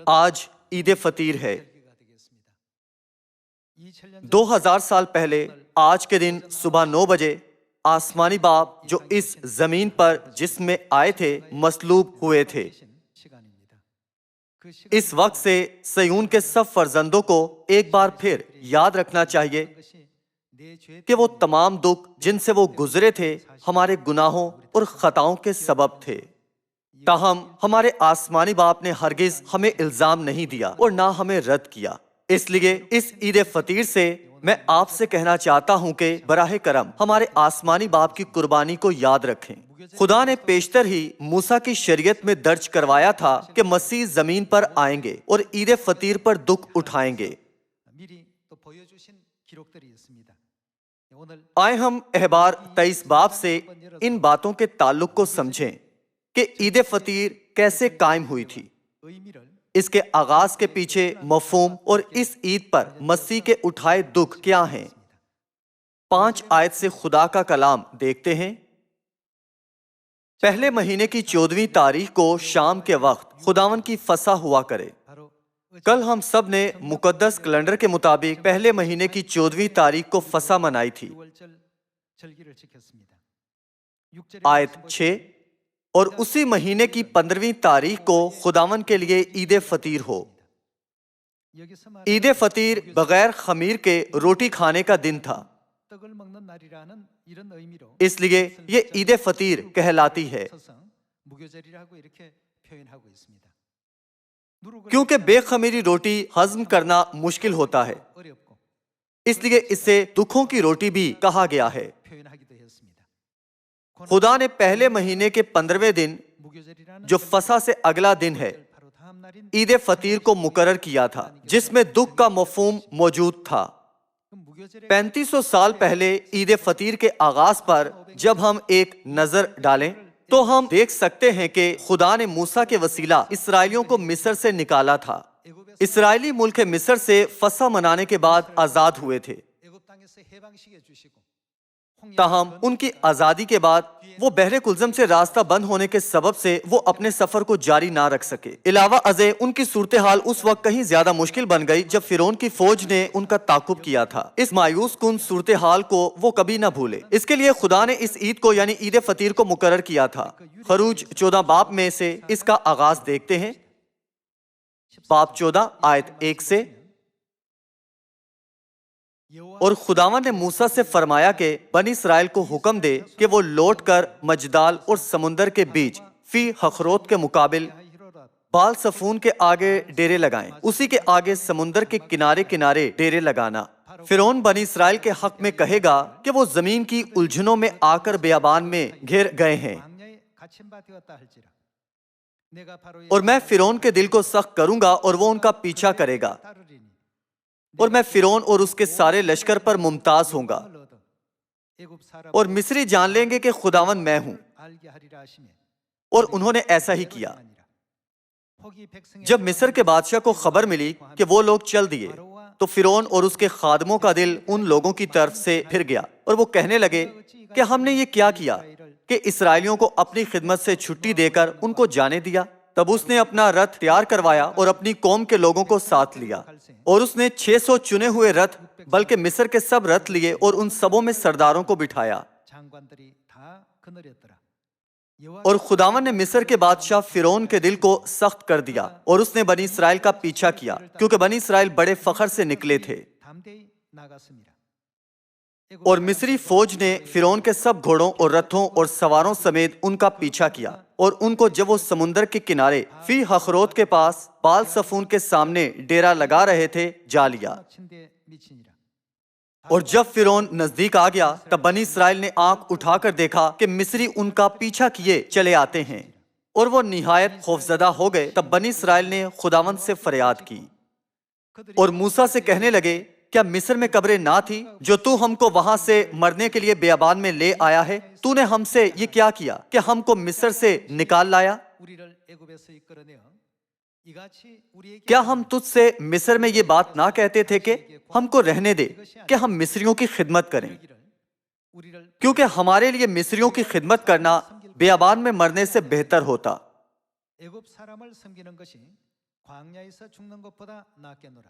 آج عید فطیر ہے۔ 2000 سال پہلے آج کے دن صبح 9 بجے آسمانی باپ جو اس زمین پر جسم میں آئے تھے مصلوب ہوئے تھے۔ اس وقت سے صیون کے سب فرزندوں کو ایک بار پھر یاد رکھنا چاہیے کہ وہ تمام دکھ جن سے وہ گزرے تھے ہمارے گناہوں اور خطاؤں کے سبب تھے۔ تاہم ہمارے آسمانی باپ نے ہرگز ہمیں الزام نہیں دیا اور نہ ہمیں رد کیا۔ اس لیے اس عید فطیر سے میں آپ سے کہنا چاہتا ہوں کہ براہ کرم ہمارے آسمانی باپ کی قربانی کو یاد رکھیں۔ خدا نے پیشتر ہی موسیٰ کی شریعت میں درج کروایا تھا کہ مسیح زمین پر آئیں گے اور عید فطیر پر دکھ اٹھائیں گے۔ آئے ہم احبار 23 باب سے ان باتوں کے تعلق کو سمجھیں کہ عید فطیر کیسے قائم ہوئی تھی، اس کے آغاز کے پیچھے مفہوم اور اس عید پر مسیح کے اٹھائے دکھ کیا ہیں۔ 5 آیت سے خدا کا کلام دیکھتے ہیں۔ پہلے مہینے کی 14ویں تاریخ کو شام کے وقت خداون کی فسح ہوا کرے۔ کل ہم سب نے مقدس کیلنڈر کے مطابق پہلے مہینے کی 14ویں تاریخ کو فسح منائی تھی۔ آیت 6، اور اسی مہینے کی 15ویں تاریخ کو خداون کے لیے عید فطیر ہو۔ عید فطیر بغیر خمیر کے روٹی کھانے کا دن تھا، اس لیے یہ عید فطیر کہلاتی ہے۔ کیونکہ بے خمیری روٹی ہضم کرنا مشکل ہوتا ہے، اس لیے اسے دکھوں کی روٹی بھی کہا گیا ہے۔ خدا نے پہلے مہینے کے 15ویں دن جو فسح سے اگلا دن ہے عید فطیر کو مقرر کیا تھا، جس میں دکھ کا مفہوم موجود تھا۔ 3500 سال پہلے عید فطیر کے آغاز پر جب ہم ایک نظر ڈالیں تو ہم دیکھ سکتے ہیں کہ خدا نے موسیٰ کے وسیلہ اسرائیلیوں کو مصر سے نکالا تھا۔ اسرائیلی ملک مصر سے فسح منانے کے بعد آزاد ہوئے تھے، تاہم ان کی آزادی کے بعد وہ بحر کلزم سے راستہ بند ہونے کے سبب سے وہ اپنے سفر کو جاری نہ رکھ سکے۔ علاوہ ازیں ان کی صورتحال اس وقت کہیں زیادہ مشکل بن گئی جب فرعون کی فوج نے ان کا تعاقب کیا تھا۔ اس مایوس کن صورتحال کو وہ کبھی نہ بھولے، اس کے لیے خدا نے اس عید کو یعنی عید فطیر کو مقرر کیا تھا۔ خروج 14 باب میں سے اس کا آغاز دیکھتے ہیں۔ باب 14 آیت 1 سے، اور خداوند نے موسیٰ سے فرمایا کہ بنی اسرائیل کو حکم دے کہ وہ لوٹ کر مجدال اور سمندر کے بیچ فی ہخروت کے مقابل بال صفون کے آگے ڈیرے لگائیں، اسی کے آگے سمندر کے کنارے کنارے ڈیرے لگانا۔ فرعون بنی اسرائیل کے حق میں کہے گا کہ وہ زمین کی الجھنوں میں آ کر بیابان میں گھر گئے ہیں، اور میں فرعون کے دل کو سخت کروں گا اور وہ ان کا پیچھا کرے گا، اور میں فرعون اور اس کے سارے لشکر پر ممتاز ہوں گا، اور مصری جان لیں گے کہ خداوند میں ہوں۔ اور انہوں نے ایسا ہی کیا۔ جب مصر کے بادشاہ کو خبر ملی کہ وہ لوگ چل دیے تو فرعون اور اس کے خادموں کا دل ان لوگوں کی طرف سے پھر گیا، اور وہ کہنے لگے کہ ہم نے یہ کیا کیا کہ اسرائیلیوں کو اپنی خدمت سے چھٹی دے کر ان کو جانے دیا۔ تب اس نے اپنا رتھ تیار کروایا اور اپنی قوم کے لوگوں کو ساتھ لیا، اور اس نے 600 چنے ہوئے رتھ بلکہ مصر کے سب رتھ لیے اور ان سبوں میں سرداروں کو بٹھایا۔ اور خداوند نے مصر کے بادشاہ فرعون کے دل کو سخت کر دیا، اور اس نے بنی اسرائیل کا پیچھا کیا، کیونکہ بنی اسرائیل بڑے فخر سے نکلے تھے۔ اور مصری فوج نے فرعون کے سب گھوڑوں اور رتھوں اور سواروں سمیت ان کا پیچھا کیا، اور ان کو جب وہ سمندر کے کنارے فی ہخروت کے پاس بال صفون کے سامنے ڈیرا لگا رہے تھے جا لیا۔ اور جب فرعون نزدیک آ گیا تب بنی اسرائیل نے آنکھ اٹھا کر دیکھا کہ مصری ان کا پیچھا کیے چلے آتے ہیں، اور وہ نہایت خوفزدہ ہو گئے۔ تب بنی اسرائیل نے خداوند سے فریاد کی اور موسیٰ سے کہنے لگے، کیا مصر میں قبریں نہ تھی جو تو ہم کو وہاں سے مرنے کے لیے بیابان میں لے آیا ہے؟ تو نے ہم سے یہ کیا کیا کہ ہم کو مصر سے نکال لایا؟ کیا ہم تجھ سے مصر میں یہ بات نہ کہتے تھے کہ ہم کو رہنے دے کہ ہم مصریوں کی خدمت کریں؟ کیونکہ ہمارے لیے مصریوں کی خدمت کرنا بیابان میں مرنے سے بہتر ہوتا۔ 광야에서 죽는 것보다 낫겠노라.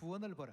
구원을 보라.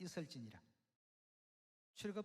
있을지니라. 출애굽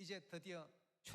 이제 드디어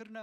그러나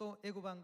또 애굽 왕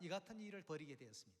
이 같은 일을 벌이게 되었습니다.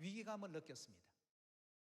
위기감을 느꼈습니다.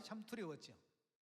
참 두려웠죠.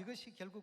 이것이 결국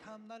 다음 날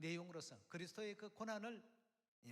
내용으로서 그리스도의 그 고난을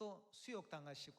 또 수욕당하시고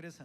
그래서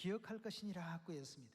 기억할 것이니라고 했습니다.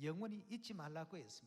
영원히 잊지 말라고 했습니다.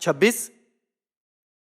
26,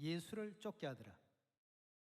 예수를 쫓게 하더라.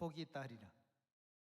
복이 있다 하리라.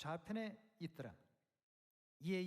좌편에 있더라. 이에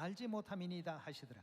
알지 못함이니이다 하시더라.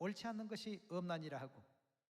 옳지 않는 것이 없나니라 하고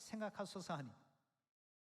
생각하소서 하니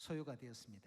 소요가 되었습니다.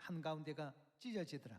한가운데가 찢어지더라.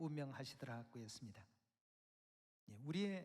운명하시더라고 했습니다. 우리의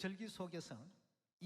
절기 속에서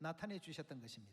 나타내 주셨던 것입니다.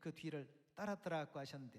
그 뒤를 따랐더라고 하셨는데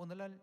오늘날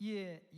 이에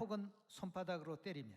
혹은 손바닥으로 때리며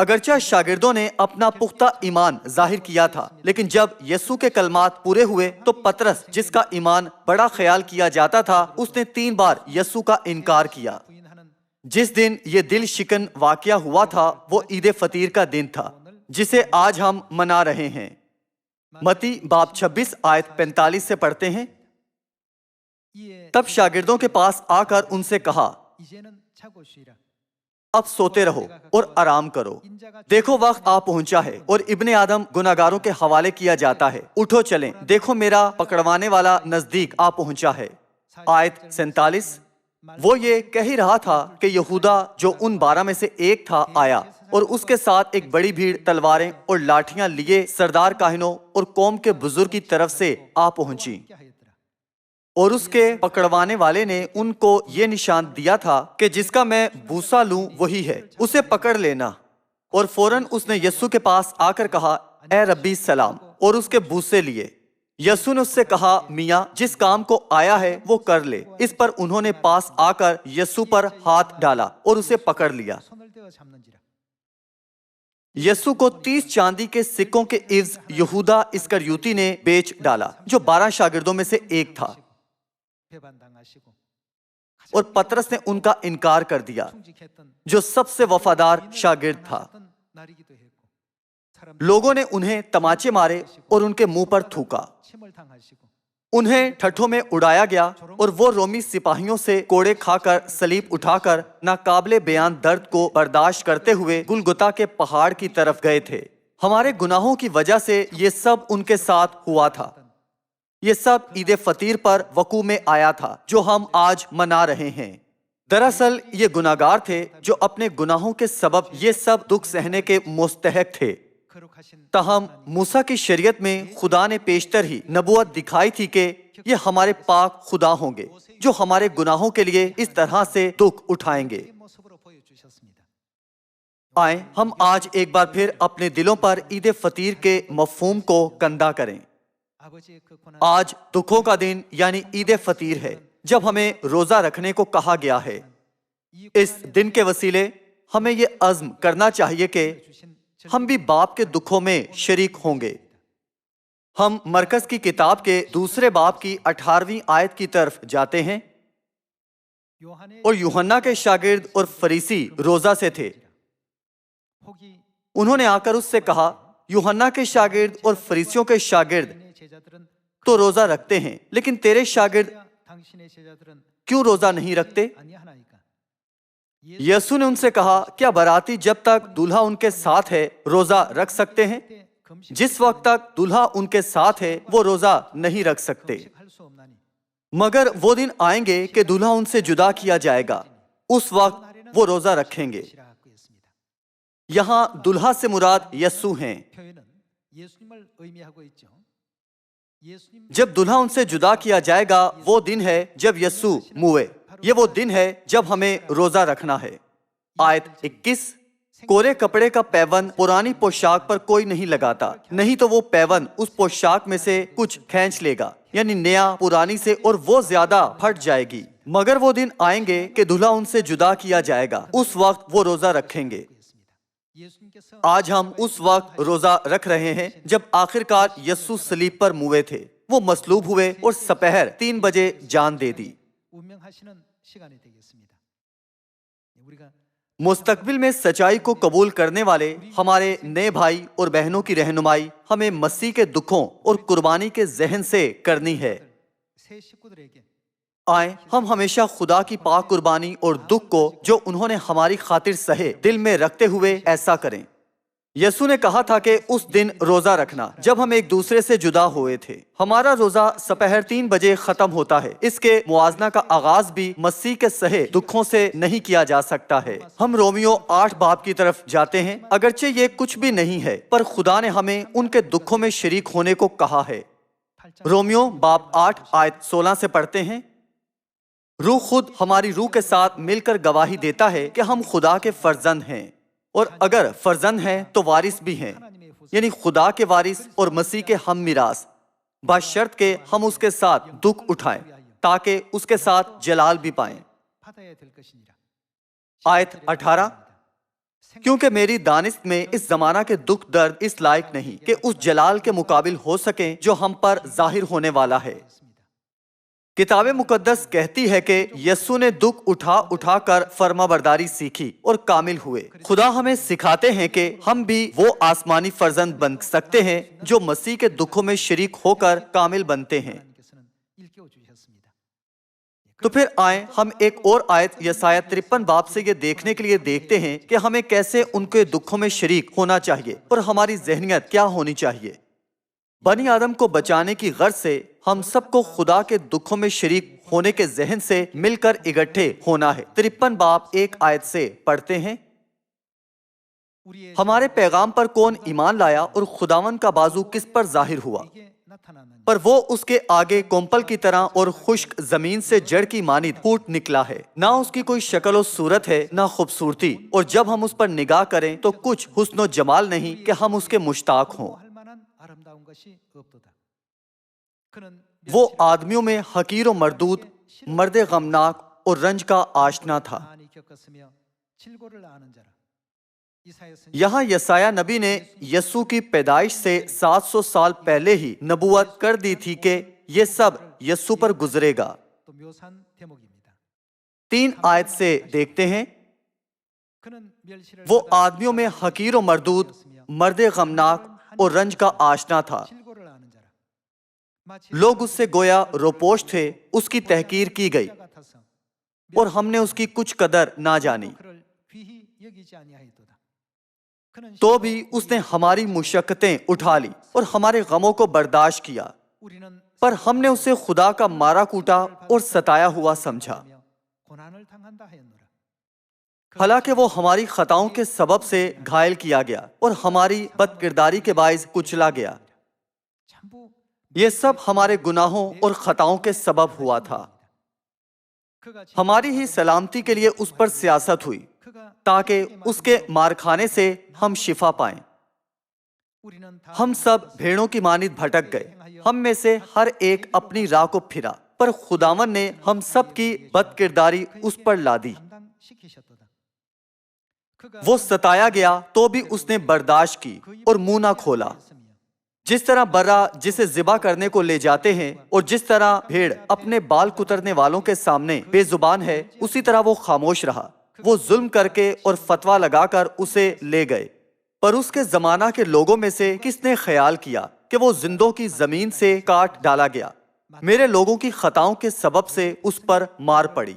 اگرچہ شاگردوں نے اپنا پختہ ایمان ظاہر کیا تھا، لیکن جب یسوع کے کلمات پورے ہوئے تو پطرس، جس کا ایمان بڑا خیال کیا جاتا تھا، اس نے 3 بار یسوع کا انکار کیا۔ جس دن یہ دل شکن واقعہ ہوا تھا وہ عید فطیر کا دن تھا، جسے آج ہم منا رہے ہیں۔ متی باب 26 آیت 45 سے پڑھتے ہیں، تب شاگردوں کے پاس آ کر ان سے کہا، اب سوتے رہو اور آرام کرو، دیکھو وقت آ پہنچا ہے اور ابن آدم گناہگاروں کے حوالے کیا جاتا ہے، اٹھو چلیں، دیکھو میرا پکڑوانے والا نزدیک آ پہنچا ہے۔ آیت 47، وہ یہ کہہ ہی رہا تھا کہ یہودا جو ان 12 میں سے ایک تھا آیا، اور اس کے ساتھ ایک بڑی بھیڑ تلواریں اور لاٹھیاں لیے سردار کاہنوں اور قوم کے بزرگ کی طرف سے آ پہنچی، اور اس کے پکڑوانے والے نے ان کو یہ نشان دیا تھا کہ جس کا میں بوسہ لوں وہی ہے، اسے پکڑ لینا۔ اور فوراً اس نے یسوع کے پاس آ کر کہا، اے ربی سلام، اور اس کے بوسے لیے۔ یسوع نے اس سے کہا، میاں جس کام کو آیا ہے وہ کر لے۔ اس پر انہوں نے پاس آ کر یسوع پر ہاتھ ڈالا اور اسے پکڑ لیا۔ یسوع کو 30 چاندی کے سکوں کے عوض یہودا اسکریوتی نے بیچ ڈالا، جو 12 شاگردوں میں سے ایک تھا، اور پطرس نے ان کا انکار کر دیا، جو سب سے وفادار شاگرد تھا۔ لوگوں نے انہیں تماچے مارے اور ان کے منہ پر تھوکا، انہیں ٹھٹھوں میں اڑایا گیا، اور وہ رومی سپاہیوں سے کوڑے کھا کر صلیب اٹھا کر ناقابل بیان درد کو برداشت کرتے ہوئے گلگتا کے پہاڑ کی طرف گئے تھے۔ ہمارے گناہوں کی وجہ سے یہ سب ان کے ساتھ ہوا تھا۔ یہ سب عید فطیر پر وقوع میں آیا تھا جو ہم آج منا رہے ہیں۔ دراصل یہ گناہگار تھے جو اپنے گناہوں کے سبب یہ سب دکھ سہنے کے مستحق تھے۔ تاہم موسیٰ کی شریعت میں خدا نے پیشتر ہی نبوت دکھائی تھی کہ یہ ہمارے پاک خدا ہوں گے جو ہمارے گناہوں کے لیے اس طرح سے دکھ اٹھائیں گے۔ آئیں ہم آج ایک بار پھر اپنے دلوں پر عید فطیر کے مفہوم کو کندہ کریں۔ آج دکھوں کا دن یعنی عید فطیر ہے، جب ہمیں روزہ رکھنے کو کہا گیا ہے۔ اس دن کے وسیلے ہمیں یہ عزم کرنا چاہیے کہ ہم بھی باپ کے دکھوں میں شریک ہوں گے۔ ہم مرکز کی کتاب کے 2 باب کی 18ویں آیت کی طرف جاتے ہیں۔ اور یوحنا کے شاگرد اور فریسی روزہ سے تھے۔ انہوں نے آ کر اس سے کہا، یوحنا کے شاگرد اور فریسیوں کے شاگرد تو روزہ رکھتے ہیں، لیکن تیرے شاگرد کیوں روزہ نہیں رکھتے؟ یسوع نے ان سے کہا، کیا باراتی جب تک دولہا ان کے ساتھ ہے روزہ رکھ سکتے ہیں؟ جس وقت تک دولہا ان کے ساتھ ہے وہ روزہ نہیں رکھ سکتے، مگر وہ دن آئیں گے کہ دولہا ان سے جدا کیا جائے گا، اس وقت وہ روزہ رکھیں گے۔ یہاں دولہا سے مراد یسوع ہیں۔ جب دولہا ان سے جدا کیا جائے گا وہ دن ہے جب یسوع موئے، یہ وہ دن ہے جب ہمیں روزہ رکھنا ہے۔ آیت 21، کورے کپڑے کا پیوند پرانی پوشاک پر کوئی نہیں لگاتا، نہیں تو وہ پیوند اس پوشاک میں سے کچھ کھینچ لے گا، یعنی نیا پرانی سے، اور وہ زیادہ پھٹ جائے گی۔ مگر وہ دن آئیں گے کہ دولہا ان سے جدا کیا جائے گا، اس وقت وہ روزہ رکھیں گے۔ آج ہم اس وقت روزہ رکھ رہے ہیں جب آخرکار یسوع صلیب پر موئے تھے، وہ مصلوب ہوئے اور سپہر 3 بجے جان دے دی۔ مستقبل میں سچائی کو قبول کرنے والے ہمارے نئے بھائی اور بہنوں کی رہنمائی ہمیں مسیح کے دکھوں اور قربانی کے ذہن سے کرنی ہے۔ آئیں ہم ہمیشہ خدا کی پاک قربانی اور دکھ کو جو انہوں نے ہماری خاطر سہے دل میں رکھتے ہوئے ایسا کریں۔ یسوع نے کہا تھا کہ اس دن روزہ رکھنا جب ہم ایک دوسرے سے جدا ہوئے تھے۔ ہمارا روزہ سپہر 3 بجے ختم ہوتا ہے۔ اس کے موازنہ کا آغاز بھی مسیح کے سہے دکھوں سے نہیں کیا جا سکتا ہے۔ ہم رومیو 8 باب کی طرف جاتے ہیں۔ اگرچہ یہ کچھ بھی نہیں ہے، پر خدا نے ہمیں ان کے دکھوں میں شریک ہونے کو کہا ہے۔ رومیو باب 8 آیت 16 سے پڑھتے ہیں، روح خود ہماری روح کے ساتھ مل کر گواہی دیتا ہے کہ ہم خدا کے فرزند ہیں، اور اگر فرزند ہیں تو وارث بھی ہیں، یعنی خدا کے وارث اور مسیح کے ہم میراث، بشرط کہ ہم اس کے ساتھ دکھ اٹھائیں تاکہ اس کے ساتھ جلال بھی پائیں۔ آیت 18، کیونکہ میری دانست میں اس زمانہ کے دکھ درد اس لائق نہیں کہ اس جلال کے مقابل ہو سکیں جو ہم پر ظاہر ہونے والا ہے۔ کتاب مقدس کہتی ہے کہ یسوع نے دکھ اٹھا اٹھا کر فرما برداری سیکھی اور کامل ہوئے۔ خدا ہمیں سکھاتے ہیں کہ ہم بھی وہ آسمانی فرزند بن سکتے ہیں جو مسیح کے دکھوں میں شریک ہو کر کامل بنتے ہیں۔ تو پھر آئیں ہم ایک اور آیت یسایہ 53 باب سے یہ دیکھنے کے لیے دیکھتے ہیں کہ ہمیں کیسے ان کے دکھوں میں شریک ہونا چاہیے اور ہماری ذہنیت کیا ہونی چاہیے۔ بنی آدم کو بچانے کی غرض سے ہم سب کو خدا کے دکھوں میں شریک ہونے کے ذہن سے مل کر اکٹھے ہونا ہے۔ 53 باب 1 آیت سے پڑھتے ہیں، ہمارے پیغام پر کون ایمان لایا اور خداوند کا بازو کس پر ظاہر ہوا؟ پر وہ اس کے آگے کومپل کی طرح اور خشک زمین سے جڑ کی مانند پھوٹ نکلا ہے، نہ اس کی کوئی شکل و صورت ہے نہ خوبصورتی، اور جب ہم اس پر نگاہ کریں تو کچھ حسن و جمال نہیں کہ ہم اس کے مشتاق ہوں۔ وہ آدمیوں میں حقیر و مردود، مرد غمناک اور رنج کا آشنا تھا۔ یہاں یسایہ نبی نے یسوع کی پیدائش سے 700 سال پہلے ہی نبوت کر دی تھی کہ یہ سب یسوع پر گزرے گا۔ 3 آیت سے دیکھتے ہیں، وہ آدمیوں میں حقیر و مردود، مرد غمناک اور رنج کا آشنا تھا۔ لوگ اس سے گویا روپوش تھے، اس کی تحقیر کی گئی اور ہم نے اس کی کچھ قدر نہ جانی۔ تو بھی اس نے ہماری مشقتیں اٹھا لی اور ہمارے غموں کو برداشت کیا، پر ہم نے اسے خدا کا مارا کوٹا اور ستایا ہوا سمجھا، حالانکہ وہ ہماری خطاؤں کے سبب سے گھائل کیا گیا اور ہماری بد کرداری کے باعث کچلا گیا۔ یہ سب ہمارے گناہوں اور خطاؤں کے سبب ہوا تھا۔ ہماری ہی سلامتی کے لیے اس پر سیاست ہوئی تاکہ اس کے مارکھانے سے ہم شفا پائیں۔ ہم سب بھیڑوں کی مانند بھٹک گئے، ہم میں سے ہر ایک اپنی راہ کو پھرا، پر خداوند نے ہم سب کی بد کرداری اس پر لا دی۔ وہ ستایا گیا تو بھی اس نے برداشت کی اور منہ نہ کھولا۔ جس طرح برا جسے ذبح کرنے کو لے جاتے ہیں اور جس طرح بھیڑ اپنے بال کترنے والوں کے سامنے بے زبان ہے، اسی طرح وہ خاموش رہا۔ وہ ظلم کر کے اور فتویٰ لگا کر اسے لے گئے، پر اس کے زمانہ کے لوگوں میں سے کس نے خیال کیا کہ وہ زندوں کی زمین سے کاٹ ڈالا گیا؟ میرے لوگوں کی خطاؤں کے سبب سے اس پر مار پڑی۔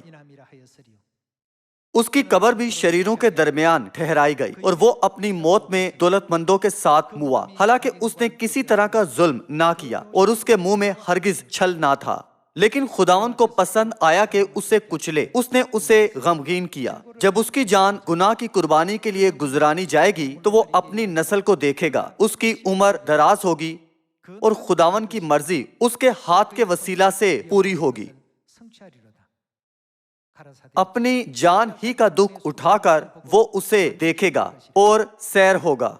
اس کی قبر بھی شریروں کے درمیان ٹھہرائی گئی اور وہ اپنی موت میں دولت مندوں کے ساتھ موا، حالانکہ اس نے کسی طرح کا ظلم نہ کیا اور اس کے منہ میں ہرگز چھل نہ تھا۔ لیکن خداوند کو پسند آیا کہ اسے کچلے، اس نے اسے غمگین کیا۔ جب اس کی جان گناہ کی قربانی کے لیے گزرانی جائے گی تو وہ اپنی نسل کو دیکھے گا، اس کی عمر دراز ہوگی اور خداوند کی مرضی اس کے ہاتھ کے وسیلہ سے پوری ہوگی۔ اپنی جان ہی کا دکھ اٹھا کر وہ اسے دیکھے گا اور سیر ہوگا۔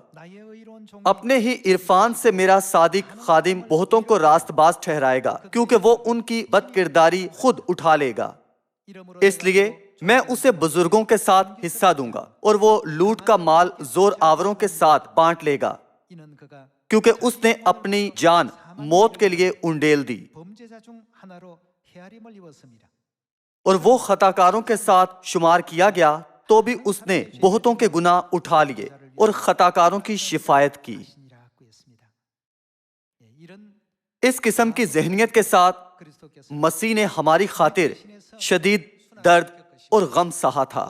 اپنے ہی عرفان سے میرا صادق خادم بہتوں کو راست باز ٹھہرائے گا، کیونکہ وہ ان کی بد کرداری خود اٹھا لے گا۔ اس لیے میں اسے بزرگوں کے ساتھ حصہ دوں گا اور وہ لوٹ کا مال زور آوروں کے ساتھ بانٹ لے گا، کیونکہ اس نے اپنی جان موت کے لیے انڈیل دی۔ اور وہ خطاکاروں کے ساتھ شمار کیا گیا تو بھی اس نے بہتوں کے گناہ اٹھا لیے اور خطاکاروں کی شفایت کی۔ اس قسم کی ذہنیت کے ساتھ مسیح نے ہماری خاطر شدید درد اور غم سہا تھا۔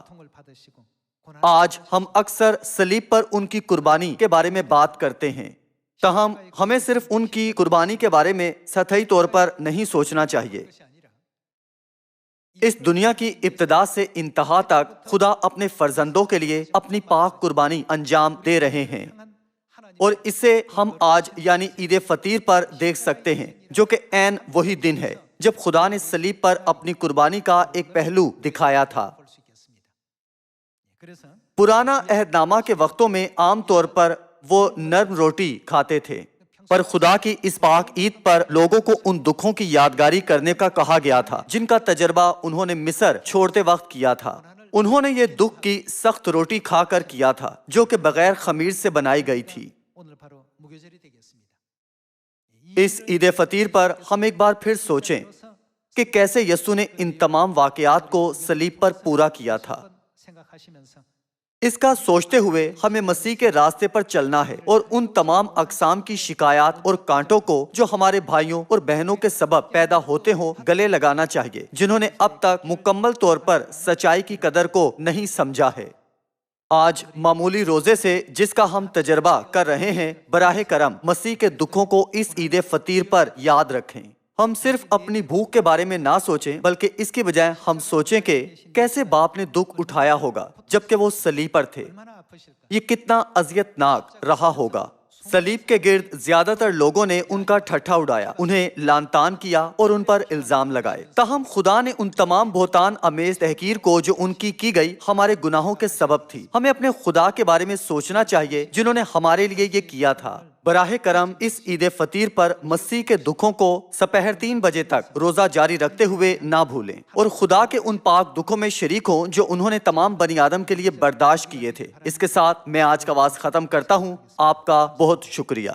آج ہم اکثر صلیب پر ان کی قربانی کے بارے میں بات کرتے ہیں، تاہم ہمیں صرف ان کی قربانی کے بارے میں سطحی طور پر نہیں سوچنا چاہیے۔ اس دنیا کی ابتدا سے انتہا تک خدا اپنے فرزندوں کے لیے اپنی پاک قربانی انجام دے رہے ہیں، اور اسے ہم آج یعنی عید فطیر پر دیکھ سکتے ہیں، جو کہ عین وہی دن ہے جب خدا نے صلیب پر اپنی قربانی کا ایک پہلو دکھایا تھا۔ پرانا عہد نامہ کے وقتوں میں عام طور پر وہ نرم روٹی کھاتے تھے، پر خدا کی اس پاک عید پر لوگوں کو ان دکھوں کی یادگاری کرنے کا کہا گیا تھا جن کا تجربہ انہوں نے مصر چھوڑتے وقت کیا تھا، انہوں نے یہ دکھ کی سخت روٹی کھا کر کیا تھا جو کہ بغیر خمیر سے بنائی گئی تھی۔ 오늘 바로 무교절이 되겠습니다. اس عید فطیر پر ہم ایک بار پھر سوچیں کہ کیسے یسوع نے ان تمام واقعات کو صلیب پر پورا کیا تھا۔ 생각하시면서 اس کا سوچتے ہوئے ہمیں مسیح کے راستے پر چلنا ہے اور ان تمام اقسام کی شکایات اور کانٹوں کو جو ہمارے بھائیوں اور بہنوں کے سبب پیدا ہوتے ہوں گلے لگانا چاہیے، جنہوں نے اب تک مکمل طور پر سچائی کی قدر کو نہیں سمجھا ہے۔ آج معمولی روزے سے جس کا ہم تجربہ کر رہے ہیں، براہ کرم مسیح کے دکھوں کو اس عید فطیر پر یاد رکھیں۔ ہم صرف اپنی بھوک کے بارے میں نہ سوچیں، بلکہ اس کی بجائے ہم سوچیں کہ کیسے باپ نے دکھ اٹھایا ہوگا جبکہ وہ صلیب پر تھے۔ 얼마나 아프실까? یہ کتنا اذیت ناک رہا ہوگا۔ صلیب کے گرد زیادہ تر لوگوں نے ان کا ٹھٹھا اڑایا، انہیں لعن طعن کیا اور ان پر الزام لگائے۔ تاہم خدا نے ان تمام بہتان امیز تحقیر کو جو ان کی گئی ہمارے گناہوں کے سبب تھی۔ ہمیں اپنے خدا کے بارے میں سوچنا چاہیے جنہوں نے ہمارے لیے یہ کیا تھا۔ براہ کرم اس عید فطیر پر مسیح کے دکھوں کو سپہر 3 بجے تک روزہ جاری رکھتے ہوئے نہ بھولیں اور خدا کے ان پاک دکھوں میں شریک ہوں جو انہوں نے تمام بنی آدم کے لیے برداشت کیے تھے۔ اس کے ساتھ میں آج کا واعظ ختم کرتا ہوں۔ آپ کا بہت شکریہ۔